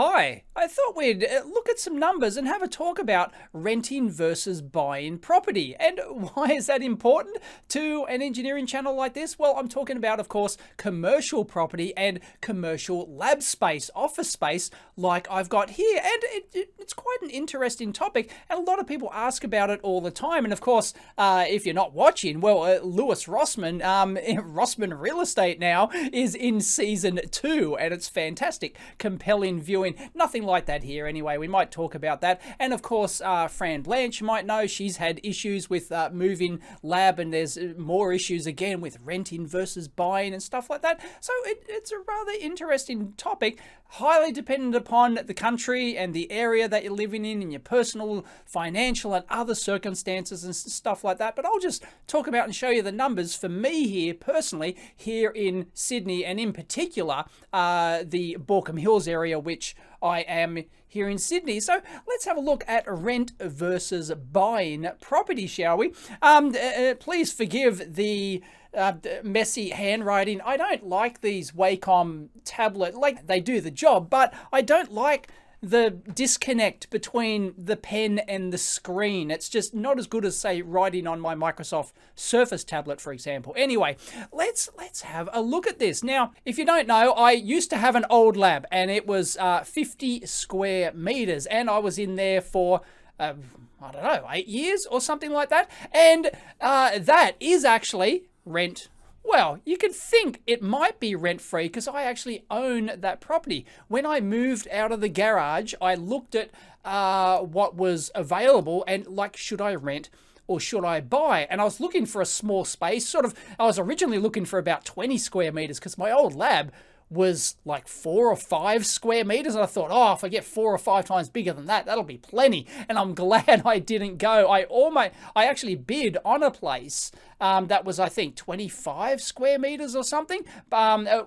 Hi, I thought we'd look at some numbers and have a talk about renting versus buying property. And why is that important to an engineering channel like this? Well, I'm talking about, of course, commercial property and commercial lab space, office space, like I've got here. And it's quite an interesting topic, and a lot of people ask about it all the time. And of course, if you're not watching, well, Lewis Rossman, Rossman Real Estate now, is in season 2, and it's fantastic, compelling viewing. Nothing like that here anyway. We might talk about that. And of course, Fran Blanche, you might know, she's had issues with moving lab, and there's more issues again with renting versus buying and stuff like that. So it's a rather interesting topic, highly dependent upon the country and the area that you're living in and your personal, financial and other circumstances and stuff like that. But I'll just talk about and show you the numbers for me here personally, here in Sydney, and in particular the Baulkham Hills area, which I am here in Sydney. So let's have a look at rent versus buying property, shall we? Please forgive the messy handwriting. I don't like these Wacom tablet, like they do the job, but I don't like the disconnect between the pen and the screen. It's just not as good as, say, writing on my Microsoft Surface tablet, for example. Anyway, let's have a look at this. Now, if you don't know, I used to have an old lab, and it was 50 square meters, and I was in there for I don't know, 8 years or something like that. And that is actually rent. Well, you could think it might be rent-free because I actually own that property. When I moved out of the garage, I looked at what was available and, like, should I rent or should I buy? And I was looking for a small space. I was originally looking for about 20 square meters because my old lab was like 4 or 5 square meters. And I thought, oh, if I get 4 or 5 times bigger than that, that'll be plenty. And I'm glad I didn't go. I actually bid on a place that was, I think, 25 square meters or something,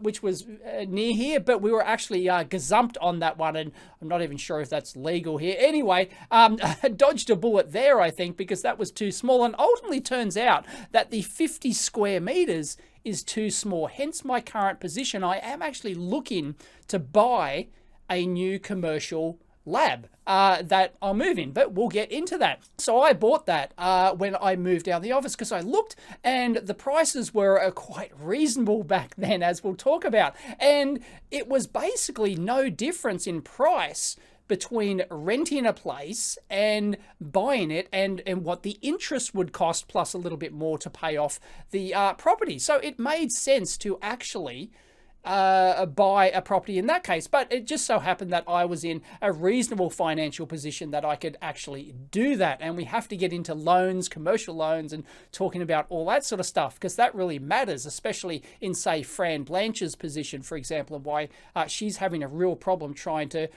which was near here, but we were actually gazumped on that one, and I'm not even sure if that's legal here. Anyway, I dodged a bullet there, I think, because that was too small, and ultimately turns out that the 50 square meters is too small, hence my current position. I am actually looking to buy a new commercial lab that I'll move in, but we'll get into that. So I bought that when I moved out of the office because I looked and the prices were quite reasonable back then, as we'll talk about, and it was basically no difference in price between renting a place and buying it, and what the interest would cost, plus a little bit more to pay off the property. So it made sense to actually buy a property in that case. But it just so happened that I was in a reasonable financial position that I could actually do that. And we have to get into loans, commercial loans, and talking about all that sort of stuff, because that really matters, especially in, say, Fran Blanche's position, for example, and why she's having a real problem trying to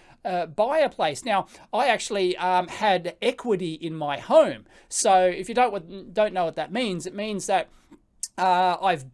buy a place. Now, I actually had equity in my home. So if you don't know what that means, it means that I've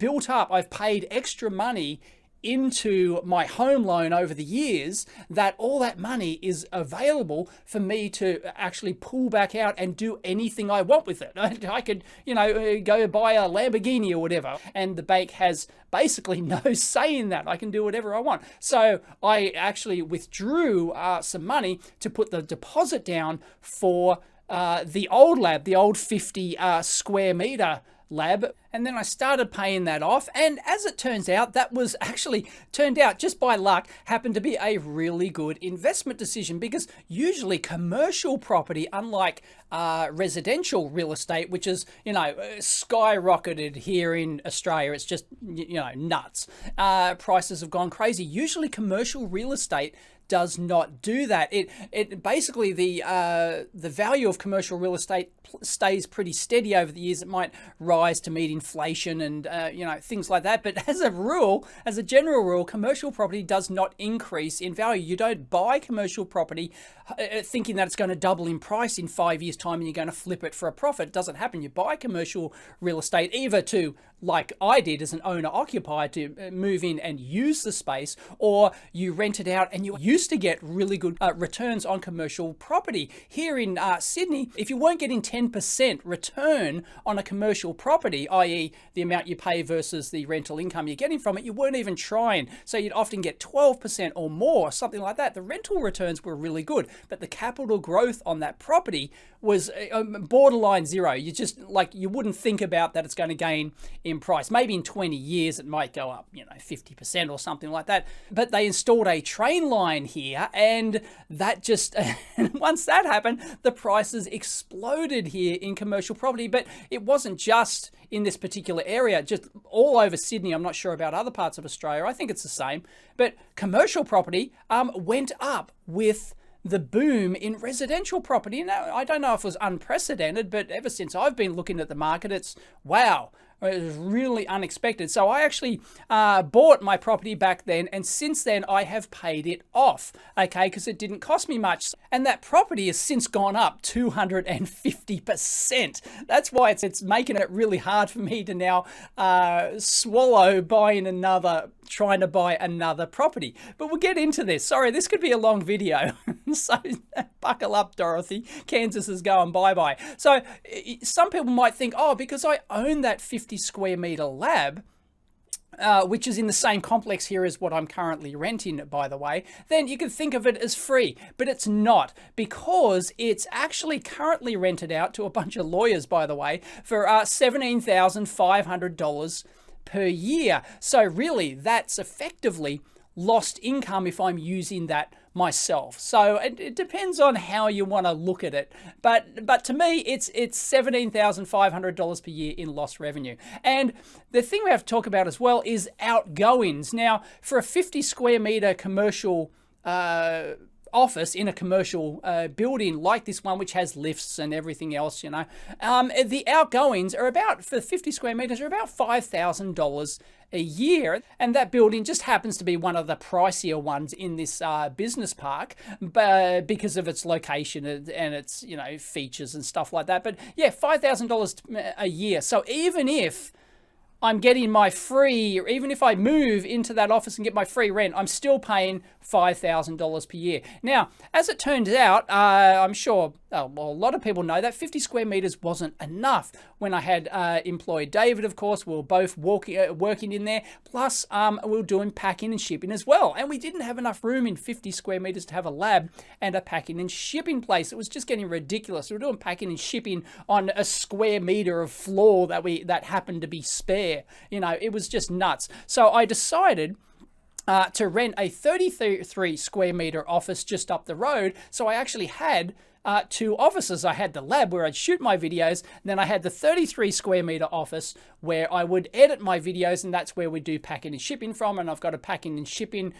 paid extra money into my home loan over the years, that all that money is available for me to actually pull back out and do anything I want with it. I could, go buy a Lamborghini or whatever, and the bank has basically no say in that. I can do whatever I want. So I actually withdrew some money to put the deposit down for the old lab, the old 50 square meter lab, and then I started paying that off, and as it turns out, that was actually turned out just by luck, happened to be a really good investment decision, because usually commercial property, unlike residential real estate, which is, skyrocketed here in Australia, it's just, nuts. Prices have gone crazy. Usually commercial real estate does not do that. It basically, the value of commercial real estate stays pretty steady over the years. It might rise to meet inflation and things like that, but as a general rule, commercial property does not increase in value. You don't buy commercial property thinking that it's going to double in price in 5 years' time and you're going to flip it for a profit. It doesn't happen. You buy commercial real estate either to, like I did as an owner-occupier, to move in and use the space, or you rent it out and you use used to get really good returns on commercial property. Here in Sydney, if you weren't getting 10% return on a commercial property, i.e. the amount you pay versus the rental income you're getting from it, you weren't even trying. So you'd often get 12% or more, something like that. The rental returns were really good, but the capital growth on that property was borderline zero. You just, like, you wouldn't think about that it's going to gain in price. Maybe in 20 years it might go up, 50% or something like that. But they installed a train line here, and that just, once that happened, the prices exploded here in commercial property. But it wasn't just in this particular area, just all over Sydney. I'm not sure about other parts of Australia. I think it's the same. But commercial property went up with the boom in residential property. Now, I don't know if it was unprecedented, but ever since I've been looking at the market, it's wow. It was really unexpected. So I actually bought my property back then, and since then I have paid it off, okay, because it didn't cost me much. And that property has since gone up 250%. That's why it's making it really hard for me to now swallow trying to buy another property. But we'll get into this. Sorry, this could be a long video. So buckle up, Dorothy. Kansas is going bye-bye. So some people might think, oh, because I own that 50 square meter lab, which is in the same complex here as what I'm currently renting, by the way, then you can think of it as free. But it's not, because it's actually currently rented out to a bunch of lawyers, by the way, for $17,500 per year. So really, that's effectively lost income if I'm using that myself. So it depends on how you want to look at it, but to me it's $17,500 per year in lost revenue. And the thing we have to talk about as well is outgoings. Now, for a 50 square meter commercial office in a commercial building like this one, which has lifts and everything else, the outgoings are about, for 50 square meters, are about $5,000 a year. And that building just happens to be one of the pricier ones in this business park, because of its location and its, features and stuff like that. But yeah, $5,000 a year. So even if I'm getting my free, or even if I move into that office and get my free rent, I'm still paying $5,000 per year. Now, as it turns out, I'm sure a lot of people know that 50 square meters wasn't enough. When I had employed David, of course, we were both working in there. Plus, we were doing packing and shipping as well. And we didn't have enough room in 50 square meters to have a lab and a packing and shipping place. It was just getting ridiculous. We were doing packing and shipping on a square meter of floor that happened to be spare. It was just nuts. So I decided to rent a 33 square meter office just up the road. So I actually had two offices. I had the lab where I'd shoot my videos, and then I had the 33 square meter office where I would edit my videos, and that's where we do packing and shipping from. And I've got a packing and shipping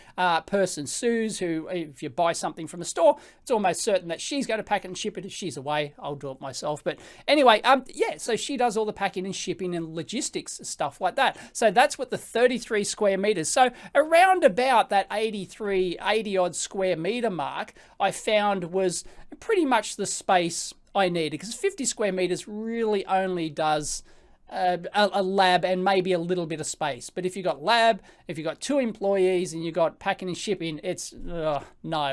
person, Suze, who, if you buy something from a store, it's almost certain that she's going to pack it and ship it. If she's away, I'll do it myself. But anyway, yeah, so she does all the packing and shipping and logistics, stuff like that. So that's what the 33 square meters. So around about that 80 odd square meter mark, I found was pretty much the space I needed, because 50 square meters really only does a lab and maybe a little bit of space. But if you got lab, if you got 2 employees and you got packing and shipping, it's no,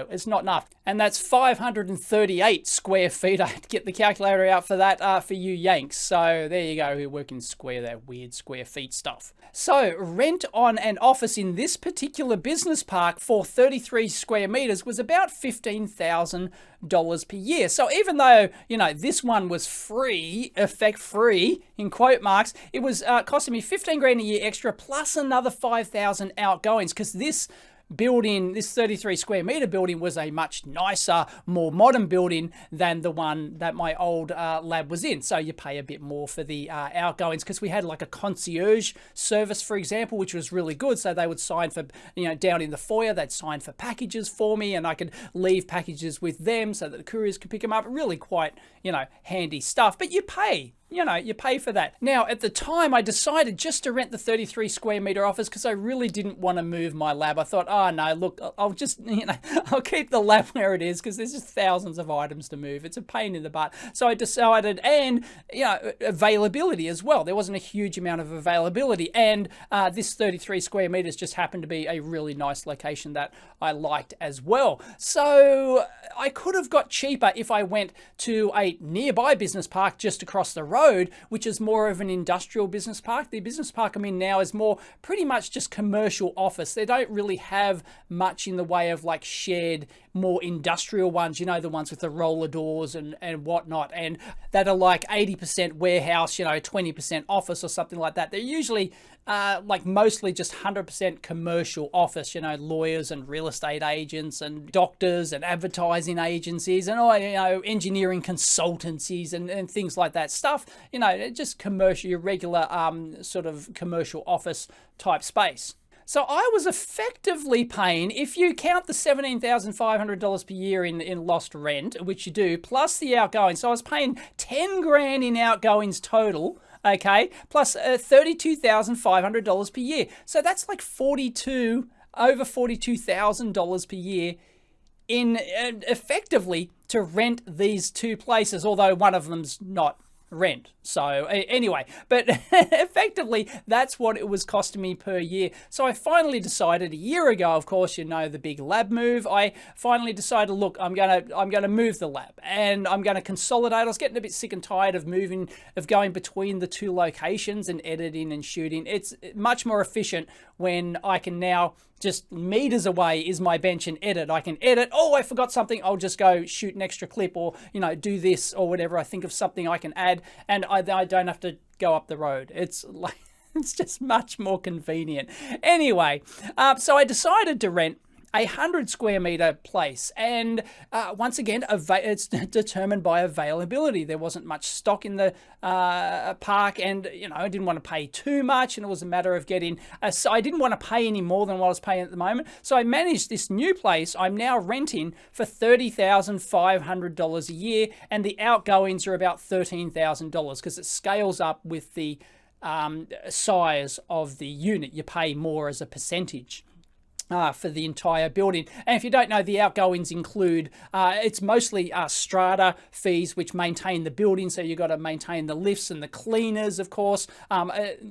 it's not enough. And that's 538 square feet. I had to get the calculator out for that for you Yanks. So there you go, who work in square, that weird square feet stuff. So rent on an office in this particular business park for 33 square meters was about $15,000 per year. So even though, this one was free in quote marks, it was costing me 15 grand a year extra plus another 5,000 outgoings, because this building, this 33 square meter building, was a much nicer, more modern building than the one that my old lab was in. So you pay a bit more for the outgoings, because we had like a concierge service, for example, which was really good. So they would sign for, down in the foyer, they'd sign for packages for me, and I could leave packages with them so that the couriers could pick them up. Really quite, handy stuff. But you pay you know, you pay for that. Now, at the time, I decided just to rent the 33 square meter office because I really didn't want to move my lab. I thought, oh no, look, I'll just, you know, I'll keep the lab where it is because there's just thousands of items to move. It's a pain in the butt. So I decided, and, you know, availability as well. There wasn't a huge amount of availability. And this 33 square meters just happened to be a really nice location that I liked as well. So I could have got cheaper if I went to a nearby business park just across the road, which is more of an industrial business park. The business park I'm in now is more pretty much just commercial office. They don't really have much in the way of like shared, more industrial ones, you know, the ones with the roller doors and whatnot, and that are like 80% warehouse, you know, 20% office or something like that. They're usually like mostly just 100% commercial office, you know, lawyers and real estate agents and doctors and advertising agencies and, you know, engineering consultancies and things like that stuff, you know, just commercial, your regular sort of commercial office type space. So I was effectively paying, if you count the $17,500 per year in lost rent, which you do, plus the outgoings, so I was paying 10 grand in outgoings total, okay, plus $32,500 per year. So that's like over $42,000 per year in effectively to rent these two places, although one of them's not rent. So anyway, but effectively that's what it was costing me per year. So I finally decided a year ago, of course, you know, the big lab move, I finally decided, look, I'm gonna move the lab and I'm gonna consolidate. I was getting a bit sick and tired of going between the two locations and editing and shooting. It's much more efficient when I can now just meters away is my bench and edit. I can edit. Oh, I forgot something. I'll just go shoot an extra clip or, you know, do this or whatever. I think of something I can add and I don't have to go up the road. It's like, it's just much more convenient. Anyway, so I decided to rent 100 square meter place, and once again it's determined by availability. There wasn't much stock in the park, and you know, I didn't want to pay too much, and it was a matter of getting so I didn't want to pay any more than what I was paying at the moment. So I managed this new place I'm now renting for $30,500 a year, and the outgoings are about $13,000 because it scales up with the size of the unit. You pay more as a percentage for the entire building. And if you don't know, the outgoings include, it's mostly strata fees which maintain the building, so you've got to maintain the lifts and the cleaners, of course.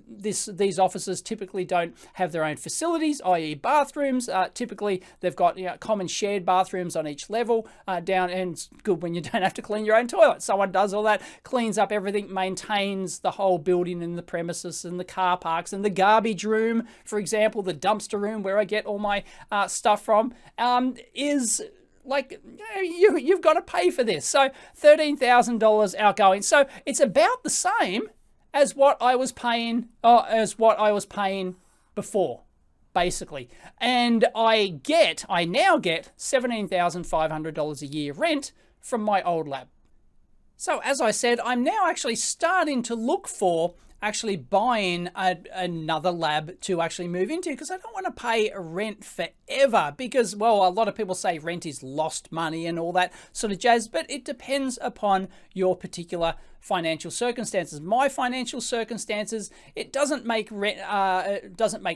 These offices typically don't have their own facilities, i.e. bathrooms. Typically they've got, you know, common shared bathrooms on each level down, and it's good when you don't have to clean your own toilet. Someone does all that, cleans up everything, maintains the whole building and the premises and the car parks and the garbage room, for example, the dumpster room where I get all my stuff from, is like, you've got to pay for this. So $13,000 outgoing. So it's about the same as what I was paying, before, basically. And I now get $17,500 a year rent from my old lab. So as I said, I'm now actually starting to look for actually buying another lab to actually move into, because I don't want to pay rent forever, because, well, a lot of people say rent is lost money and all that sort of jazz, but it depends upon your particular financial circumstances. My financial circumstances, it doesn't make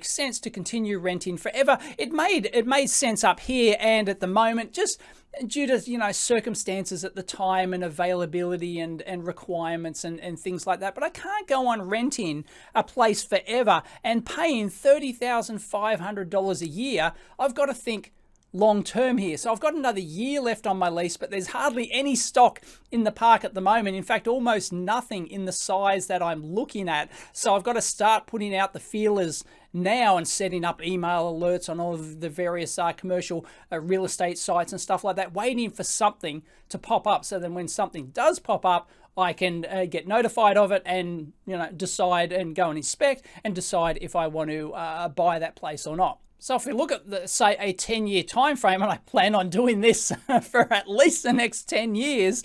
sense to continue renting forever. It made sense up here and at the moment, just due to, you know, circumstances at the time and availability and requirements and things like that. But I can't go on renting a place forever and paying $30,500 a year. I've got to think long term here. So I've got another year left on my lease, but there's hardly any stock in the park at the moment. In fact, almost nothing in the size that I'm looking at. So I've got to start putting out the feelers now and setting up email alerts on all of the various commercial real estate sites and stuff like that, waiting for something to pop up. So then when something does pop up, I can get notified of it and, you know, decide and go and inspect and decide if I want to buy that place or not. So if we look at, say, a 10-year time frame, and I plan on doing this for at least the next 10 years,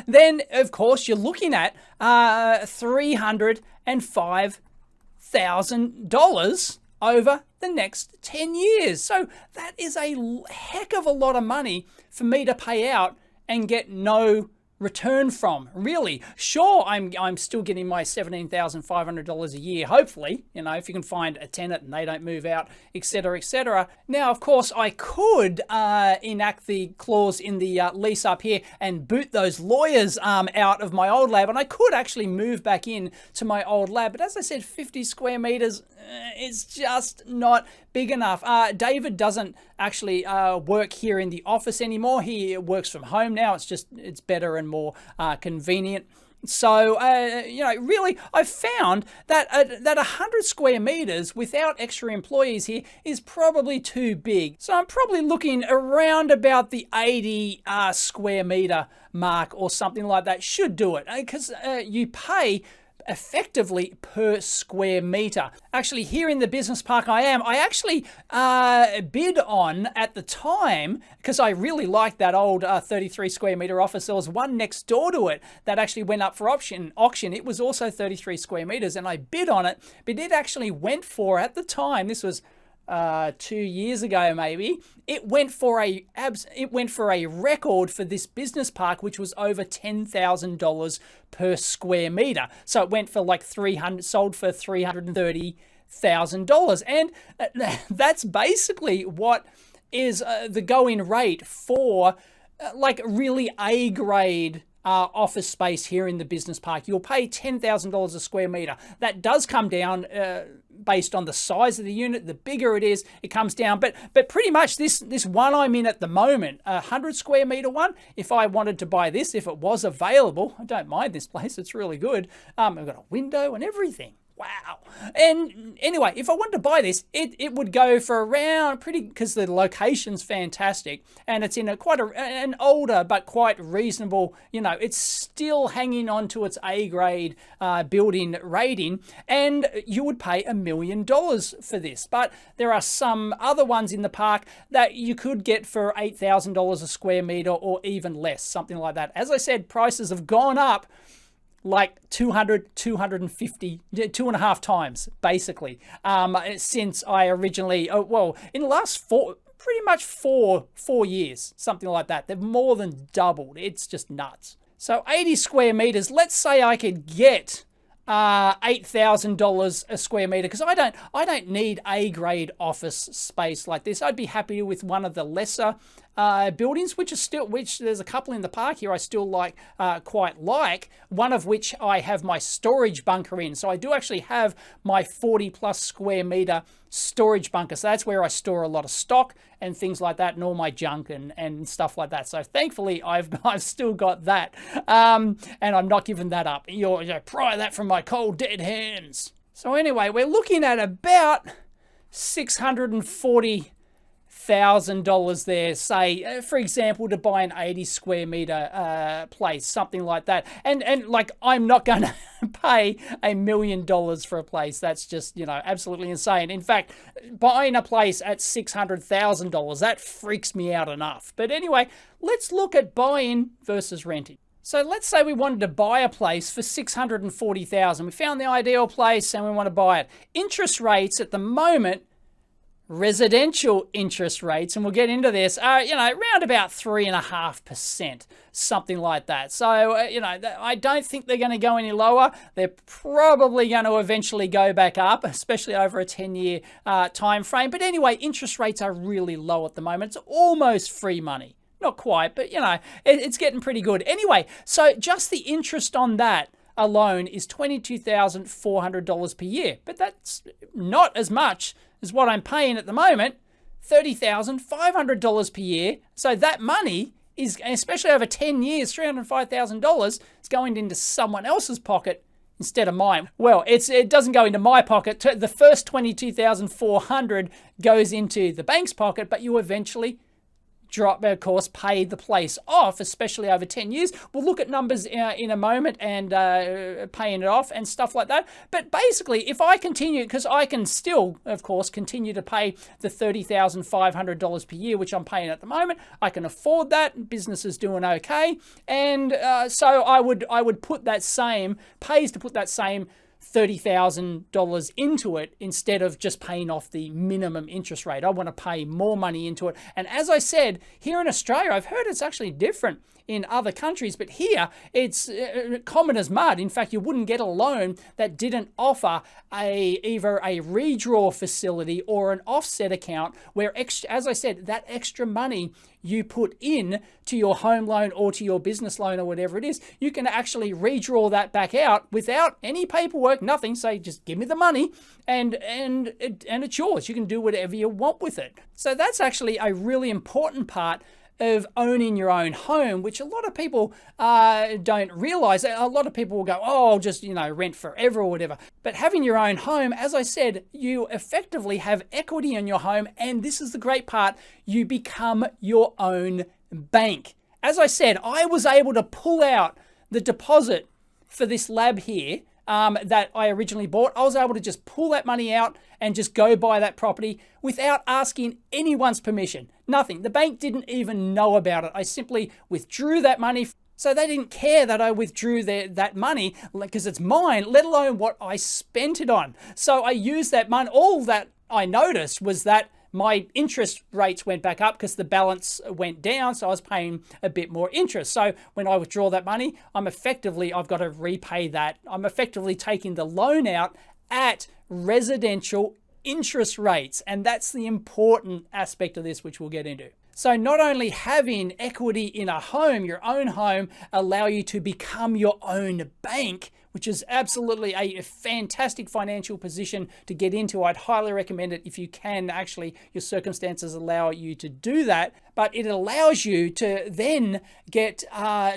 then, of course, you're looking at $305,000 over the next 10 years. So that is a heck of a lot of money for me to pay out and get no return from, really. Sure, I'm still getting my $17,500 a year, hopefully, you know, if you can find a tenant and they don't move out, etc., etc. Now, of course, I could enact the clause in the lease up here and boot those lawyers out of my old lab, and I could actually move back in to my old lab, but as I said, 50 square meters is just not big enough. David doesn't actually work here in the office anymore. He works from home now. It's better and more convenient. So, you know, really, I've found that that 100 square meters without extra employees here is probably too big. So I'm probably looking around about the 80 square meter mark or something like that should do it, because you pay effectively per square meter. Actually, here in the business park I actually bid on at the time, because I really liked that old 33 square meter office. There was one next door to it that actually went up for auction. It was also 33 square meters, and I bid on it, but it actually went for, at the time, this was 2 years ago maybe, it went for a record for this business park, which was over $10,000 per square meter. So it went for like sold for $330,000, and that's basically what is the going rate for like really A grade office space here in the business park. You'll pay $10,000 a square meter. That does come down based on the size of the unit. The bigger it is, it comes down. But pretty much this one I'm in at the moment, a 100 square meter one, if I wanted to buy this, if it was available, I don't mind this place. It's really good. I've got a window and everything. Wow. And anyway, if I wanted to buy this, it would go for around because the location's fantastic, and it's in quite an older but quite reasonable, you know, it's still hanging on to its A grade building rating, and you would pay $1 million for this. But there are some other ones in the park that you could get for $8,000 a square meter or even less, something like that. As I said, prices have gone up like 250, 2.5 times, basically, since I originally, in the last pretty much four years, something like that. They've more than doubled. It's just nuts. So 80 square meters, let's say I could get $8,000 a square meter, because I don't need A grade office space like this. I'd be happy with one of the lesser buildings, which there's a couple in the park here I still quite like, one of which I have my storage bunker in. So I do actually have my 40 plus square meter storage bunker. So that's where I store a lot of stock and things like that, and all my junk and stuff like that. So thankfully I've still got that, and I'm not giving that up. You pry that from my cold dead hands. So anyway, we're looking at about $640,000 there, say, for example, to buy an 80 square meter place, something like that. And like, I'm not going to pay $1 million for a place. That's just, you know, absolutely insane. In fact, buying a place at $600,000, that freaks me out enough. But anyway, let's look at buying versus renting. So let's say we wanted to buy a place for $640,000. We found the ideal place and we want to buy it. Interest rates at the moment, residential interest rates, and we'll get into this, are, you know, around about 3.5%, something like that. So, you know, I don't think they're going to go any lower. They're probably going to eventually go back up, especially over a 10-year time frame. But anyway, interest rates are really low at the moment. It's almost free money. Not quite, but, you know, it's getting pretty good. Anyway, so just the interest on that alone is $22,400 per year. But that's not as much as what I'm paying at the moment, $30,500 per year. So that money is, especially over 10 years, $305,000 is going into someone else's pocket instead of mine. Well, it doesn't go into my pocket. The first $22,400 goes into the bank's pocket, but you eventually of course, pay the place off, especially over 10 years. We'll look at numbers in a moment and paying it off and stuff like that. But basically, if I continue, because I can still, of course, continue to pay the $30,500 per year, which I'm paying at the moment, I can afford that. Business is doing okay. And so I would put that same, pays to put that same $30,000 into it instead of just paying off the minimum interest rate. I want to pay more money into it. And as I said, here in Australia, I've heard it's actually different in other countries, but here it's common as mud. In fact, you wouldn't get a loan that didn't offer either a redraw facility or an offset account where, as I said, that extra money you put in to your home loan or to your business loan or whatever it is, you can actually redraw that back out without any paperwork, nothing. Say, just give me the money and it's yours. You can do whatever you want with it. So that's actually a really important part of owning your own home, which a lot of people don't realize. A lot of people will go, oh, I'll just, rent forever or whatever. But having your own home, as I said, you effectively have equity in your home. And this is the great part, you become your own bank. As I said, I was able to pull out the deposit for this lab here that I originally bought. I was able to just pull that money out and just go buy that property without asking anyone's permission. Nothing. The bank didn't even know about it. I simply withdrew that money. So they didn't care that I withdrew that money because it's mine, let alone what I spent it on. So I used that money. All that I noticed was that my interest rates went back up because the balance went down. So I was paying a bit more interest. So when I withdraw that money, I've got to repay that. I'm effectively taking the loan out at residential interest rates. And that's the important aspect of this, which we'll get into. So not only having equity in a home, your own home, allow you to become your own bank, which is absolutely a fantastic financial position to get into. I'd highly recommend it if you can. Actually, your circumstances allow you to do that, but it allows you to then get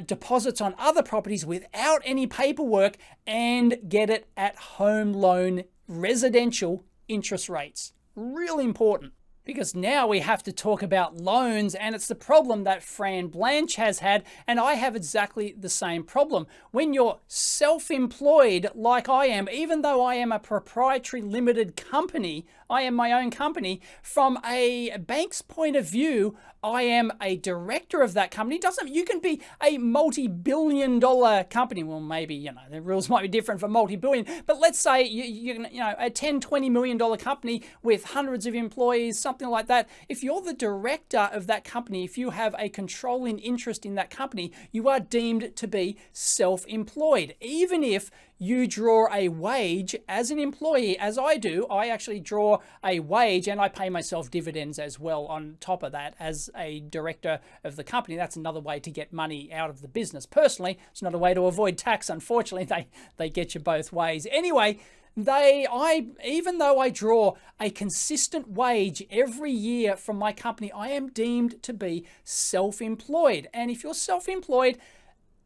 deposits on other properties without any paperwork and get it at home loan residential interest rates. Really important. Because now we have to talk about loans, and it's the problem that Fran Blanche has had, and I have exactly the same problem. When you're self-employed like I am, even though I am a proprietary limited company, I am my own company, from a bank's point of view, I am a director of that company. You can be a multi-billion-dollar company. Well, maybe, the rules might be different for multi-billion, but let's say you a $10-20 million company with hundreds of employees, something like that. If you're the director of that company, if you have a controlling interest in that company, you are deemed to be self-employed. Even if you draw a wage as an employee, as I do, I actually draw a wage and I pay myself dividends as well on top of that as a director of the company. That's another way to get money out of the business. Personally, it's not a way to avoid tax. Unfortunately, they get you both ways. Anyway, even though I draw a consistent wage every year from my company, I am deemed to be self-employed. And if you're self-employed,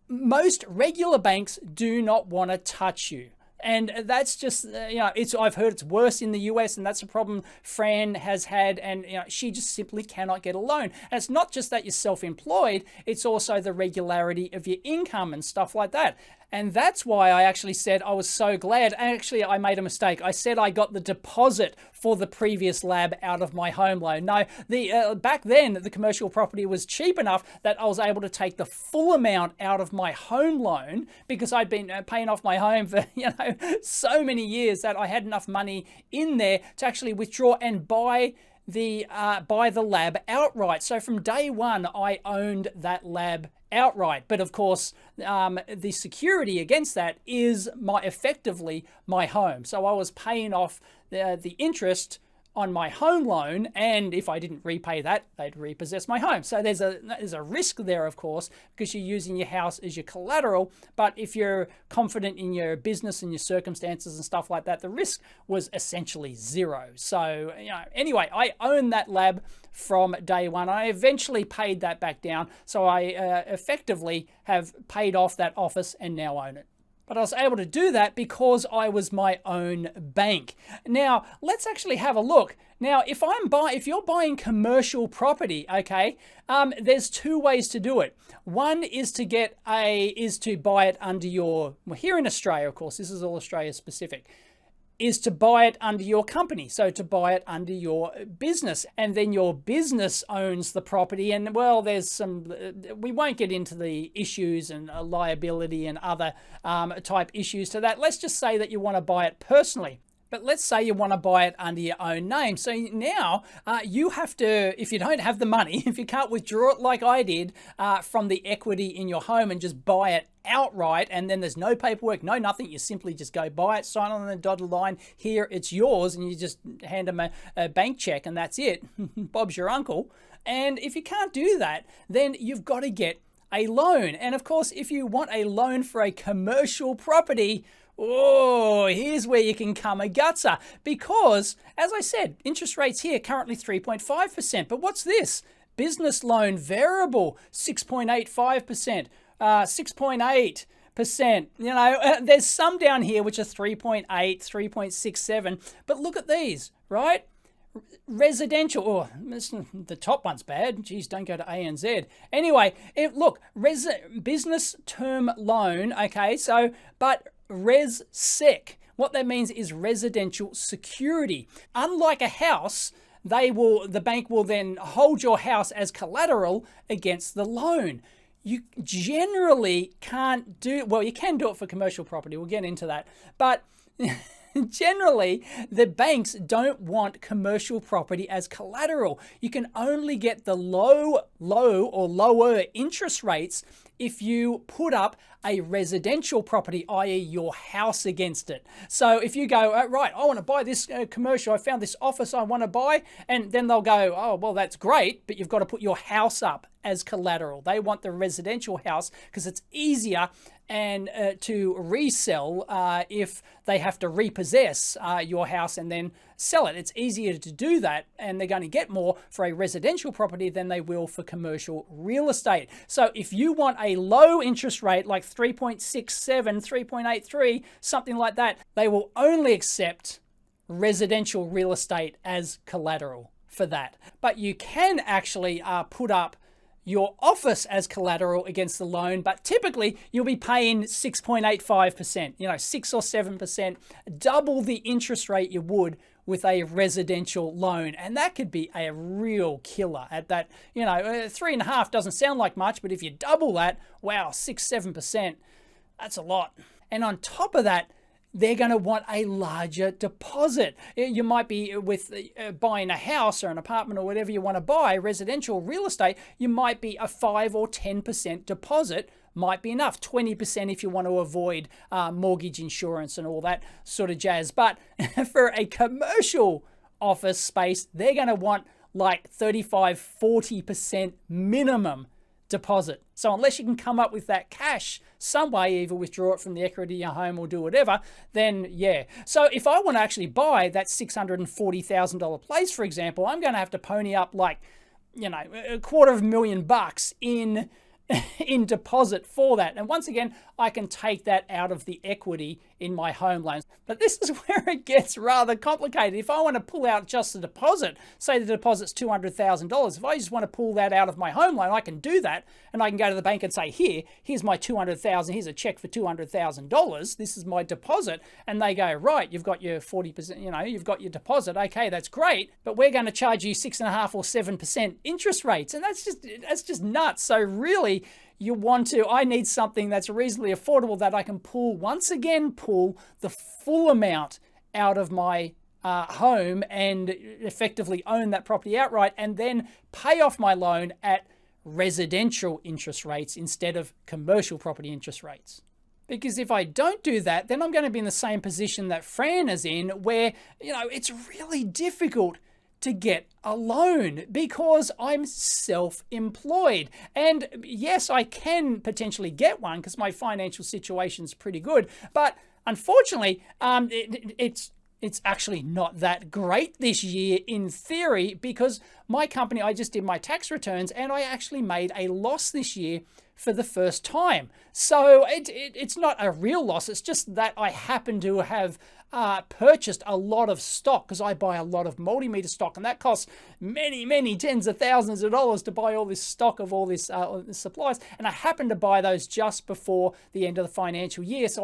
most regular banks do not want to touch you. And that's just, I've heard it's worse in the US, and that's a problem Fran has had, and she just simply cannot get a loan. And it's not just that you're self-employed, it's also the regularity of your income and stuff like that. And that's why I actually said I was so glad. Actually, I made a mistake. I said I got the deposit for the previous lab out of my home loan. No, back then, the commercial property was cheap enough that I was able to take the full amount out of my home loan because I'd been paying off my home for, so many years that I had enough money in there to actually withdraw and buy the lab outright. So from day one, I owned that lab outright. But of course, the security against that is effectively my home. So I was paying off the interest on my home loan, and if I didn't repay that, they'd repossess my home. So there's a risk there, of course, because you're using your house as your collateral. But if you're confident in your business and your circumstances and stuff like that, the risk was essentially zero. So anyway, I own that lab from day one. I eventually paid that back down, so I effectively have paid off that office and now own it. But I was able to do that because I was my own bank. Now, let's actually have a look. Now, if you're buying commercial property, okay, there's two ways to do it. One is to buy it under here in Australia, of course, this is all Australia specific. is to buy it under your company. So to buy it under your business, and then your business owns the property. And well, there's some, we won't get into the issues and liability and other type issues to that. Let's just say that you want to buy it personally. But let's say you want to buy it under your own name. So now you have to, if you don't have the money, if you can't withdraw it like I did from the equity in your home and just buy it outright, and then there's no paperwork, no nothing, you simply just go buy it, sign on the dotted line, here it's yours, and you just hand them a bank check and that's it. Bob's your uncle. And if you can't do that, then you've got to get a loan. And of course, if you want a loan for a commercial property, oh, here's where you can come a gutser, because as I said, interest rates here currently 3.5%. But what's this? Business loan variable 6.85%, 6.8%. You know, there's some down here which are 3.8, 3.67. But look at these, right? Residential, oh, the top one's bad. Geez, don't go to ANZ. Anyway, look, business term loan, okay, so, but res sec, what that means is residential security. Unlike a house, the bank will then hold your house as collateral against the loan. You generally can't do, well, you can do it for commercial property, we'll get into that, but generally, the banks don't want commercial property as collateral. You can only get the low or lower interest rates if you put up a residential property, i.e. your house against it. So if you go, right, I want to buy this commercial, I found this office I want to buy, and then they'll go, oh, well, that's great, but you've got to put your house up as collateral. They want the residential house because it's easier and to resell if they have to repossess your house and then sell it. It's easier to do that, and they're going to get more for a residential property than they will for commercial real estate. So if you want a low interest rate like 3.67, 3.83, something like that, they will only accept residential real estate as collateral for that. But you can actually put up your office as collateral against the loan, but typically you'll be paying 6.85%, you know, 6 or 7%, double the interest rate you would with a residential loan. And that could be a real killer at that, you know, 3.5 doesn't sound like much, but if you double that, wow, 6, 7%, that's a lot. And on top of that, they're going to want a larger deposit. You might be with buying a house or an apartment or whatever you want to buy, residential real estate, you might be a 5 or 10% deposit might be enough. 20% if you want to avoid mortgage insurance and all that sort of jazz. But for a commercial office space, they're going to want like 35, 40% minimum deposit. So unless you can come up with that cash some way, either withdraw it from the equity of your home or do whatever, then yeah. So if I want to actually buy that $640,000 place, for example, I'm going to have to pony up like, you know, $250,000 in deposit for that. And once again, I can take that out of the equity in my home loans. But this is where it gets rather complicated. If I want to pull out just the deposit, say the deposit's $200,000, if I just want to pull that out of my home loan, I can do that, and I can go to the bank and say, here's my $200,000, here's a check for $200,000, this is my deposit, and they go, right, you've got your 40%, you know, you've got your deposit, okay, that's great, but we're going to charge you 6.5 or 7% interest rates, and that's just nuts. So really, you want to, I need something that's reasonably affordable that I can pull the full amount out of my home and effectively own that property outright, and then pay off my loan at residential interest rates instead of commercial property interest rates. Because if I don't do that, then I'm going to be in the same position that Fran is in, where, you know, it's really difficult to get a loan because I'm self-employed. And yes, I can potentially get one because my financial situation's pretty good, but unfortunately, it's actually not that great this year in theory, because my company, I just did my tax returns and I actually made a loss this year for the first time. So it's not a real loss. It's just that I happen to have purchased a lot of stock, because I buy a lot of multimeter stock, and that costs many tens of thousands of dollars to buy all this stock of all this supplies. And I happened to buy those just before the end of the financial year, so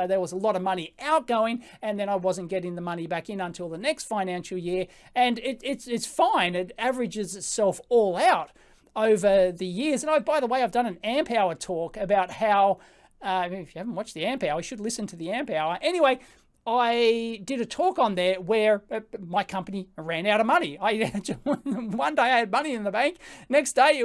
there was a lot of money outgoing, and then I wasn't getting the money back in until the next financial year. And it's fine. It averages itself all out over the years. And by the way, I've done an amp hour talk about how, if you haven't watched the amp hour, you should listen to the amp hour. Anyway, I did a talk on there where my company ran out of money. One day I had money in the bank. Next day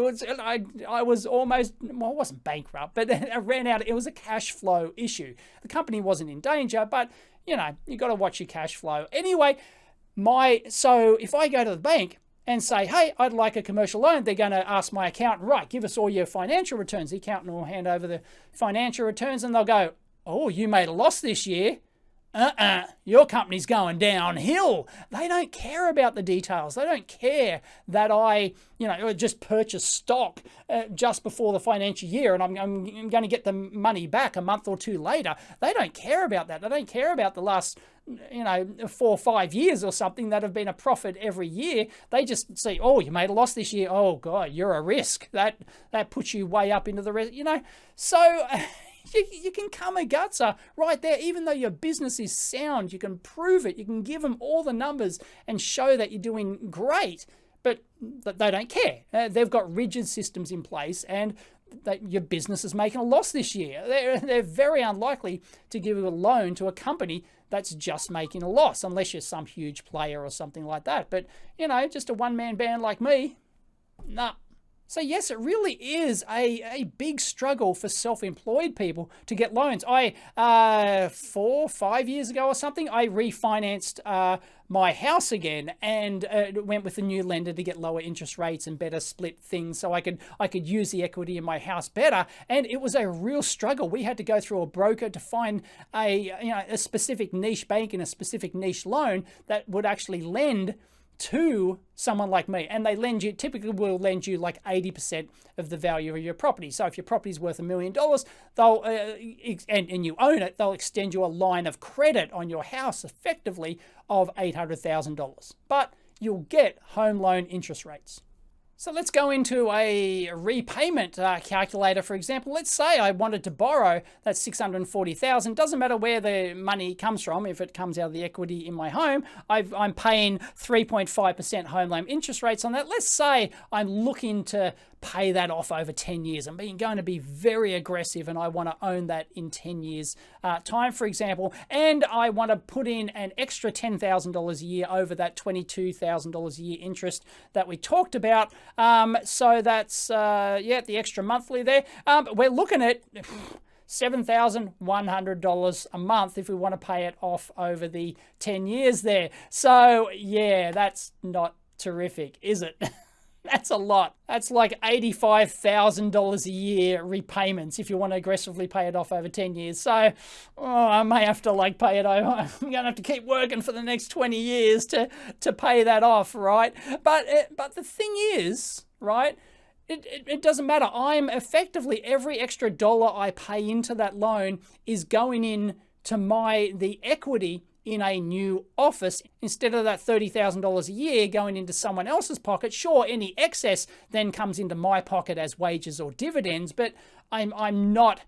I was almost, well, I wasn't bankrupt, but I ran out. It was a cash flow issue. The company wasn't in danger, but you got to watch your cash flow. Anyway, so if I go to the bank and say, hey, I'd like a commercial loan, they're going to ask my accountant, right, give us all your financial returns. The accountant will hand over the financial returns and they'll go, oh, you made a loss this year. Your company's going downhill. They don't care about the details. They don't care that I just purchased stock just before the financial year and I'm going to get the money back a month or two later. They don't care about that. They don't care about the last 4 or 5 years or something that have been a profit every year. They just see, oh, you made a loss this year. Oh God, you're a risk. That puts you way up into the risk, So you can come a gutser right there. Even though your business is sound, you can prove it. You can give them all the numbers and show that you're doing great, but they don't care. They've got rigid systems in place, and that your business is making a loss this year. They're very unlikely to give you a loan to a company that's just making a loss, unless you're some huge player or something like that. But, just a one-man band like me, nah. So yes, it really is a big struggle for self-employed people to get loans. 5 years ago or something, I refinanced my house again and went with a new lender to get lower interest rates and better split things, so I could use the equity in my house better. And it was a real struggle. We had to go through a broker to find a specific niche bank and a specific niche loan that would actually lend to someone like me, and they typically will lend you like 80% of the value of your property. So if your property is worth $1 million, they'll and you own it, they'll extend you a line of credit on your house effectively of $800,000, but you'll get home loan interest rates. So let's go into a repayment calculator, for example. Let's say I wanted to borrow that $640,000. Doesn't matter where the money comes from. If it comes out of the equity in my home, I'm paying 3.5% home loan interest rates on that. Let's say I'm looking to pay that off over 10 years. I'm going to be very aggressive and I want to own that in 10 years time, for example, and I want to put in an extra $10,000 a year over that $22,000 a year interest that we talked about. So that's, the extra monthly there. We're looking at $7,100 a month if we want to pay it off over the 10 years there. So yeah, that's not terrific, is it? That's a lot. That's like $85,000 a year repayments if you want to aggressively pay it off over 10 years. So I may have to pay it over. I'm going to have to keep working for the next 20 years to pay that off, right? But the thing is, right, it doesn't matter. I'm effectively, every extra dollar I pay into that loan is going in to the equity in a new office, instead of that $30,000 a year going into someone else's pocket. Sure, any excess then comes into my pocket as wages or dividends, but I'm not,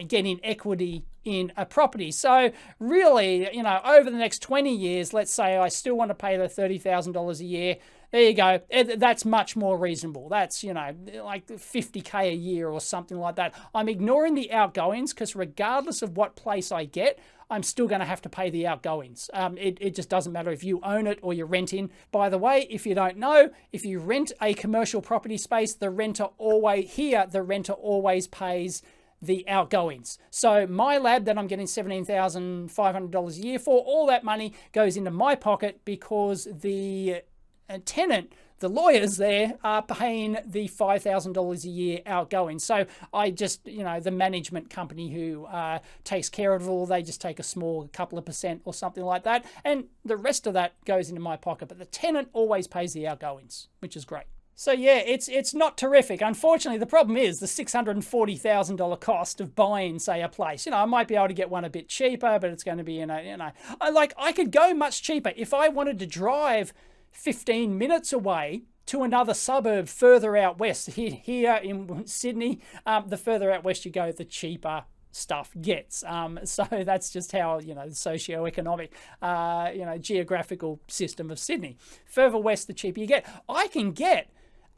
getting equity in a property. So really, over the next 20 years, let's say I still want to pay the $30,000 a year. There you go. That's much more reasonable. That's, like $50K a year or something like that. I'm ignoring the outgoings because regardless of what place I get, I'm still going to have to pay the outgoings. It just doesn't matter if you own it or you're renting. By the way, if you don't know, if you rent a commercial property space, the renter always pays the outgoings. So my lab that I'm getting $17,500 a year for, all that money goes into my pocket because the tenant the lawyers there are paying the $5,000 a year outgoing. So I just, the management company who takes care of it all, they just take a small couple of percent or something like that. And the rest of that goes into my pocket. But the tenant always pays the outgoings, which is great. So yeah, it's not terrific. Unfortunately, the problem is the $640,000 cost of buying, say, a place. I might be able to get one a bit cheaper, but it's going to be, I could go much cheaper if I wanted to drive 15 minutes away to another suburb further out west. Here in Sydney, the further out west you go, the cheaper stuff gets. So that's just how, the socio-economic, geographical system of Sydney. Further west, the cheaper you get.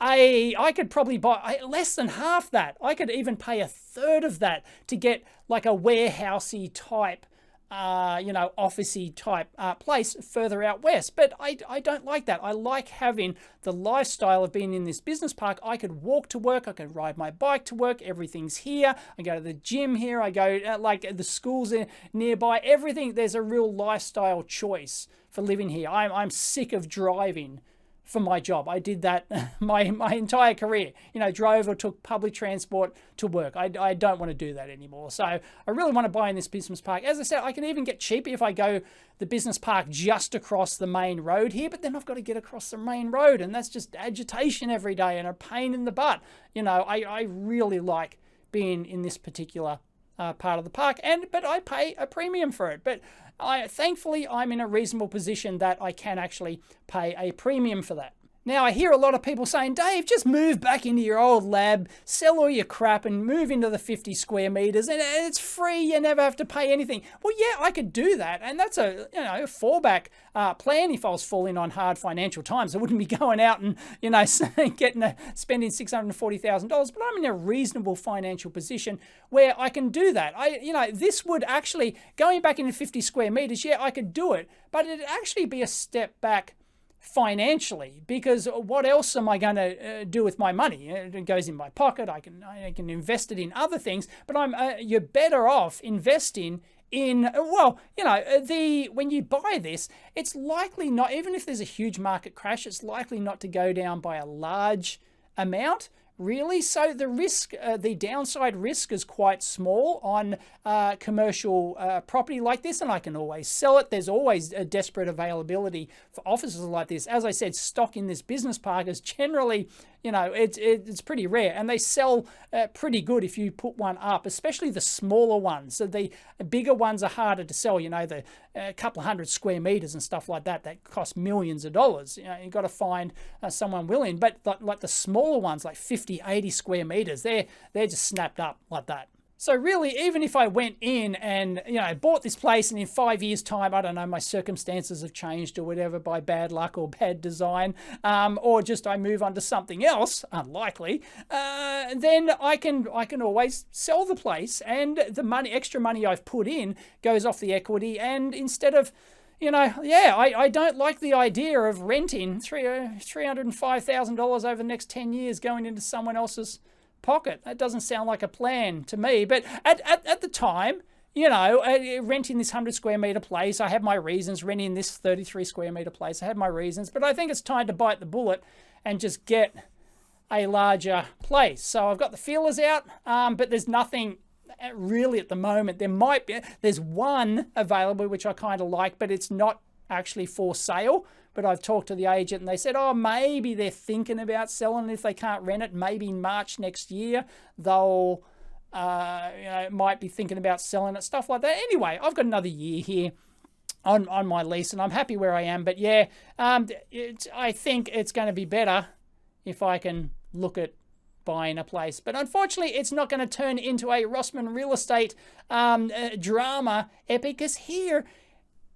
I could probably buy less than half that. I could even pay a third of that to get like a warehousey type, officey type place further out west. But I don't like that. I like having the lifestyle of being in this business park. I could walk to work. I could ride my bike to work. Everything's here. I go to the gym here. I go the schools are nearby. Everything. There's a real lifestyle choice for living here. I'm sick of driving for my job. I did that my entire career. Drove or took public transport to work. I don't want to do that anymore. So I really want to buy in this business park. As I said, I can even get cheaper if I go the business park just across the main road here, but then I've got to get across the main road, and that's just agitation every day and a pain in the butt. I really like being in this particular part of the park, but I pay a premium for it. But thankfully, I'm in a reasonable position that I can actually pay a premium for that. Now, I hear a lot of people saying, Dave, just move back into your old lab, sell all your crap and move into the 50 square meters and it's free. You never have to pay anything. Well, yeah, I could do that. And that's a fallback plan if I was falling on hard financial times. I wouldn't be going out and, spending $640,000, but I'm in a reasonable financial position where I can do that. This would actually, going back into 50 square meters, yeah, I could do it, but it'd actually be a step back financially, because what else am I going to do with my money? It goes in my pocket. I can invest it in other things, but you're better off investing in, when you buy this, it's likely not, even if there's a huge market crash, it's likely not to go down by a large amount, really. So the risk, the downside risk is quite small on commercial property like this, and I can always sell it. There's always a desperate availability for offices like this. As I said, stock in this business park is generally, it's pretty rare, and they sell pretty good if you put one up, especially the smaller ones. So the bigger ones are harder to sell, the couple of hundred square meters and stuff like that cost millions of dollars. You've got to find someone willing, but like the smaller ones, like 50, 80 square meters, they're just snapped up like that. So really, even if I went in and, bought this place and in 5 years' time, I don't know, my circumstances have changed or whatever by bad luck or bad design, or just I move on to something else, unlikely, then I can always sell the place, and the extra money I've put in goes off the equity, and instead of, I don't like the idea of renting $305,000 over the next 10 years going into someone else's pocket. That doesn't sound like a plan to me. But at the time, renting this 100 square meter place, I had my reasons. Renting this 33 square meter place, I had my reasons. But I think it's time to bite the bullet and just get a larger place. So I've got the feelers out, but there's nothing really at the moment. There's one available which I kind of like, but it's not actually for sale. But I've talked to the agent and they said, maybe they're thinking about selling it. If they can't rent it, maybe in March next year, they'll, might be thinking about selling it, stuff like that. Anyway, I've got another year here on my lease and I'm happy where I am. But yeah, I think it's going to be better if I can look at buying a place. But unfortunately, it's not going to turn into a Rossman real estate drama epic, because here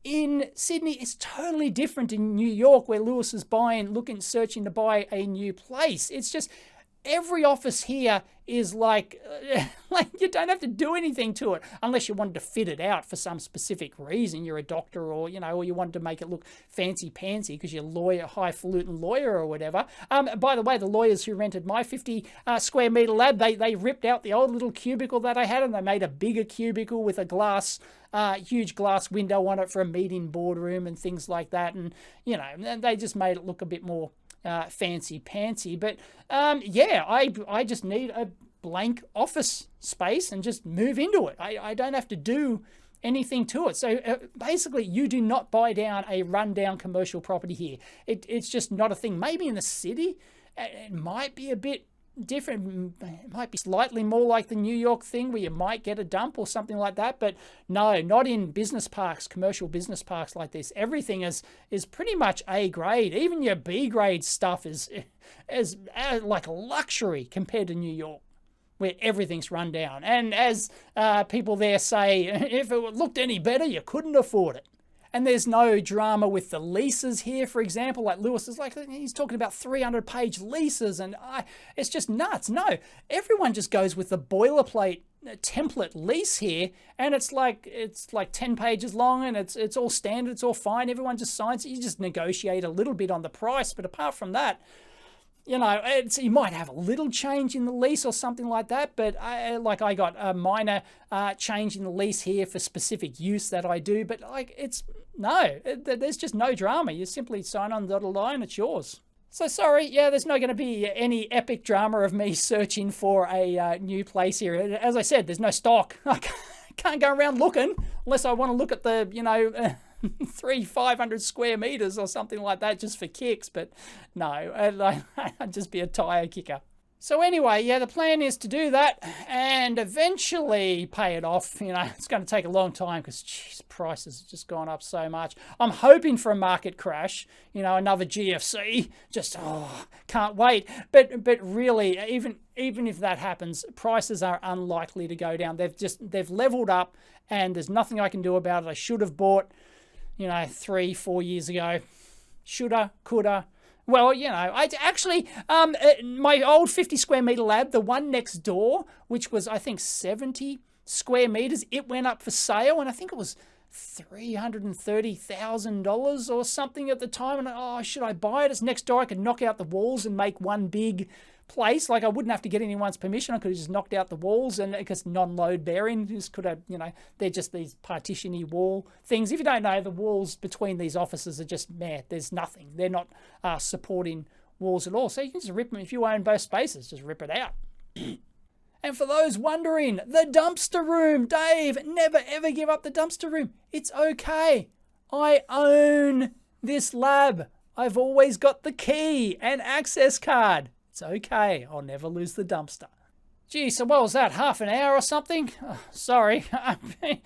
in Sydney, it's totally different in New York, where Lewis is searching to buy a new place. It's just every office here is like you don't have to do anything to it unless you wanted to fit it out for some specific reason. You're a doctor, or or you wanted to make it look fancy pantsy because you're highfalutin lawyer or whatever. By the way, the lawyers who rented my 50 square meter lab, they ripped out the old little cubicle that I had and they made a bigger cubicle with a huge glass window on it for a meeting boardroom and things like that. And they just made it look a bit more fancy pantsy. But yeah, I just need a blank office space and just move into it. I don't have to do anything to it. So basically, you do not buy down a rundown commercial property here. It's just not a thing. Maybe in the city, it might be a bit different. It might be slightly more like the New York thing where you might get a dump or something like that. But no, not in business parks, commercial business parks like this. Everything is pretty much A grade. Even your B grade stuff is like a luxury compared to New York, where everything's run down. And as people there say, if it looked any better, you couldn't afford it. And there's no drama with the leases here, for example. Like Lewis is like, he's talking about 300-page leases, and it's just nuts. No, everyone just goes with the boilerplate template lease here, and it's like 10 pages long, and it's all standard, it's all fine. Everyone just signs it. You just negotiate a little bit on the price, but apart from that, you know, you might have a little change in the lease or something like that, but I got a minor change in the lease here for specific use that I do, but like there's just no drama. You simply sign on the dotted line, it's yours. So sorry, yeah, there's not going to be any epic drama of me searching for a new place here. As I said, there's no stock. I can't go around looking unless I want to look at the, 500 square meters or something like that just for kicks, but no, I'd just be a tire kicker. So anyway, yeah, the plan is to do that and eventually pay it off. It's going to take a long time because, geez, prices have just gone up so much. I'm hoping for a market crash, another GFC. Just, can't wait. But really, even if that happens, prices are unlikely to go down. They've leveled up, and there's nothing I can do about it. I should have bought 3-4 years ago. Shoulda, coulda. Well, I actually, my old 50 square meter lab, the one next door, which was, I think, 70 square meters, it went up for sale, and I think it was $330,000 or something at the time. And should I buy it? It's next door. I could knock out the walls and make one big place. Like, I wouldn't have to get anyone's permission. I could have just knocked out the walls, and because non-load bearing, just could have, they're just these partition-y wall things. If you don't know, the walls between these offices are just there's nothing. They're not supporting walls at all. So you can just rip them. If you own both spaces, just rip it out. And for those wondering, the dumpster room, Dave, never ever give up the dumpster room. It's okay. I own this lab. I've always got the key and access card. It's okay. I'll never lose the dumpster. Gee, so what was that, half an hour or something? Oh, sorry.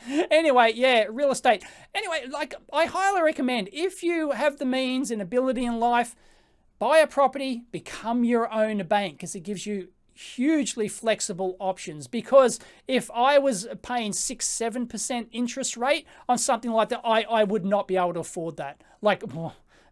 Anyway, yeah, real estate. Anyway, I highly recommend, if you have the means and ability in life, buy a property, become your own bank, because it gives you hugely flexible options. Because if I was paying 6-7% interest rate on something like that, I would not be able to afford that.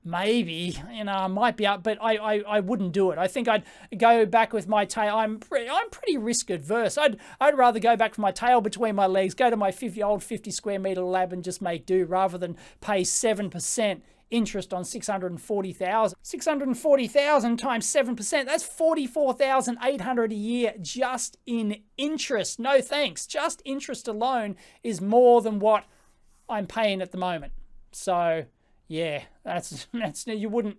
Maybe, I might be up, but I wouldn't do it. I think I'd go back with my tail. I'm pretty risk adverse. I'd rather go back with my tail between my legs, go to my old 50 square meter lab and just make do, rather than pay 7% interest on 640,000. 640,000 times 7%, that's 44,800 a year just in interest. No thanks. Just interest alone is more than what I'm paying at the moment. So yeah, that's you wouldn't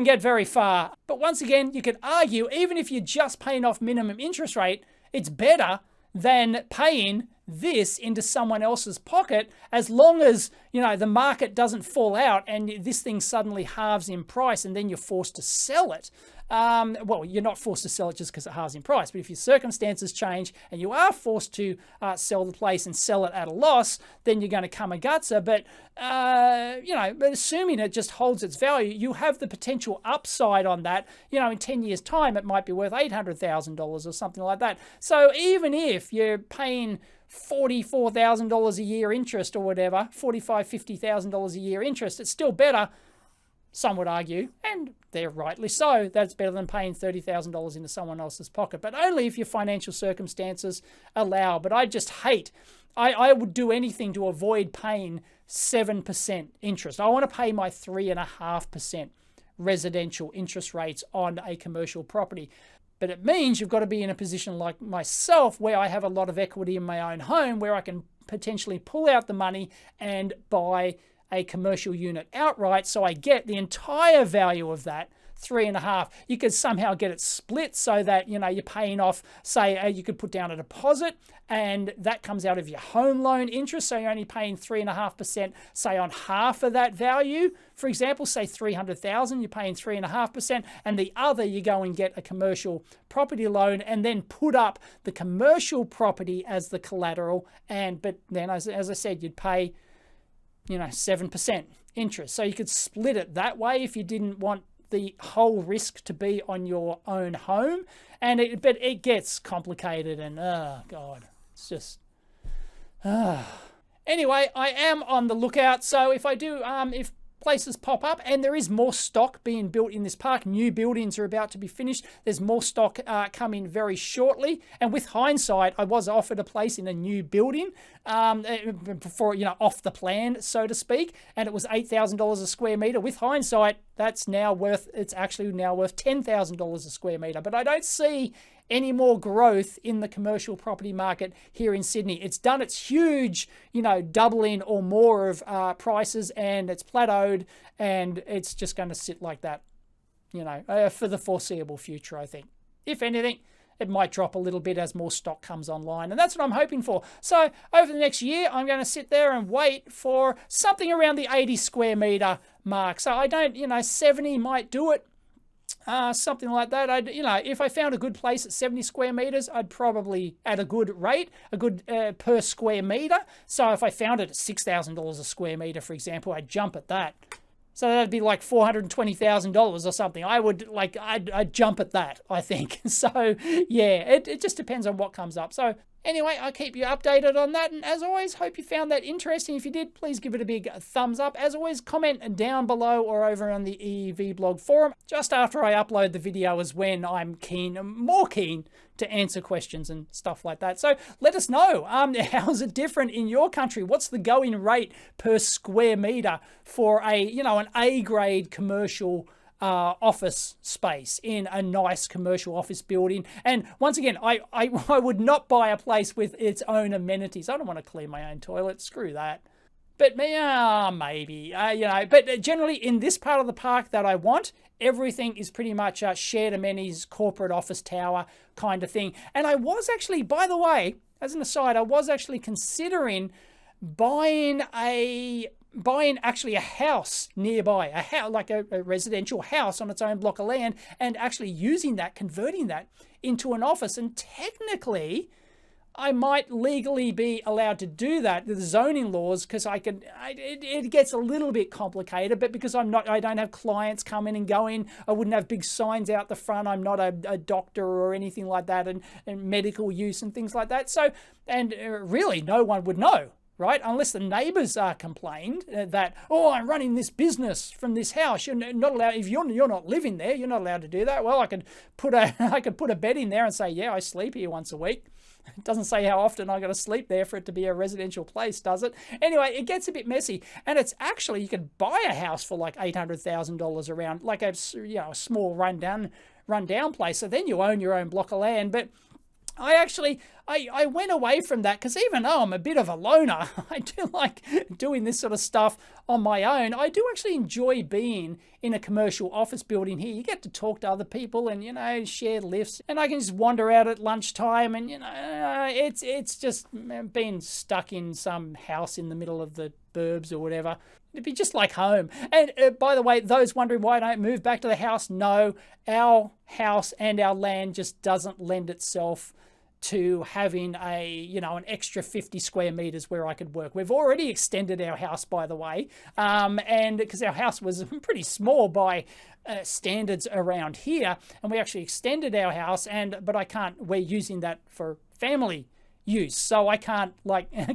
get very far. But once again, you could argue, even if you're just paying off minimum interest rate, it's better than paying this into someone else's pocket, as long as the market doesn't fall out and this thing suddenly halves in price and then you're forced to sell it. Well, you're not forced to sell it just because it halves in price, but if your circumstances change and you are forced to sell the place and sell it at a loss, then you're going to come a gutser. But but assuming it just holds its value, you have the potential upside on that. In 10 years' time, it might be worth $800,000 or something like that. So even if you're paying $44,000 a year interest or whatever, $45,000, $50,000 a year interest, it's still better, some would argue, and they're rightly so, that's better than paying $30,000 into someone else's pocket, but only if your financial circumstances allow. But I just hate, I would do anything to avoid paying 7% interest. I want to pay my 3.5% residential interest rates on a commercial property. But it means you've got to be in a position like myself, where I have a lot of equity in my own home, where I can potentially pull out the money and buy a commercial unit outright, so I get the entire value of that 3.5. You could somehow get it split so that, you know, you're paying off, say, you could put down a deposit and that comes out of your home loan interest. So you're only paying 3.5%, say, on half of that value. For example, say 300,000, you're paying 3.5%, and the other you go and get a commercial property loan and then put up the commercial property as the collateral. But then, as I said, you'd pay, you know, 7% interest. So you could split it that way if you didn't want the whole risk to be on your own home. But it gets complicated, and oh God, it's just Anyway, I am on the lookout. So if I do, if places pop up, and there is more stock being built in this park, new buildings are about to be finished, there's more stock coming very shortly. And with hindsight, I was offered a place in a new building before, you know, off the plan, so to speak, and it was $8,000 a square meter. With hindsight, it's actually now worth $10,000 a square meter. But I don't see any more growth in the commercial property market here in Sydney. It's done its huge, you know, doubling or more of prices, and it's plateaued, and it's just going to sit like that, you know, for the foreseeable future, I think. If anything, it might drop a little bit as more stock comes online, and that's what I'm hoping for. So over the next year, I'm going to sit there and wait for something around the 80 square meter mark. So I don't, you know, 70 might do it. Something like that. You know, if I found a good place at 70 square meters, I'd probably, at a good rate, a good per square meter. So if I found it at $6,000 a square meter, for example, I'd jump at that. So that'd be like $420,000 or something. I'd jump at that, I think. So yeah, it just depends on what comes up. So anyway, I'll keep you updated on that. And as always, hope you found that interesting. If you did, please give it a big thumbs up. As always, comment down below or over on the EEVblog forum. Just after I upload the video is when I'm more keen to answer questions and stuff like that. So let us know, how's it different in your country? What's the going rate per square meter for an A-grade commercial office space in a nice commercial office building? And once again, I would not buy a place with its own amenities. I don't want to clean my own toilet. Screw that. But maybe, but generally in this part of the park that I want, everything is pretty much shared amenities, corporate office tower kind of thing. And I was actually, by the way, as an aside, I was actually considering buying actually a house nearby, a house, like a residential house on its own block of land, and actually using that, converting that into an office. And technically, I might legally be allowed to do that, the zoning laws, because it gets a little bit complicated, but because I don't have clients coming and going, I wouldn't have big signs out the front, I'm not a doctor or anything like that, and medical use and things like that. So, and really no one would know, right? Unless the neighbors complained that, oh, I'm running this business from this house. You're not allowed, if you're not living there, you're not allowed to do that. Well, I could put a bed in there and say, yeah, I sleep here once a week. It doesn't say how often I got to sleep there for it to be a residential place, does it? Anyway, it gets a bit messy, and it's actually, you could buy a house for like $800,000 around, like a small rundown place. So then you own your own block of land. But I went away from that because even though I'm a bit of a loner, I do like doing this sort of stuff on my own. I do actually enjoy being in a commercial office building here. You get to talk to other people and, share lifts, and I can just wander out at lunchtime, and, it's just being stuck in some house in the middle of the burbs or whatever. It'd be just like home. And by the way, those wondering why I don't move back to the house, no, our house and our land just doesn't lend itself to having an extra 50 square meters where I could work. We've already extended our house, by the way, and because our house was pretty small by standards around here, and we actually extended our house, but we're using that for family use, so I can't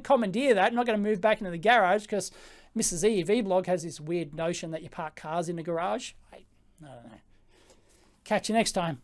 commandeer that. I'm not going to move back into the garage because Mrs. EEVblog has this weird notion that you park cars in the garage. I don't know. Catch you next time.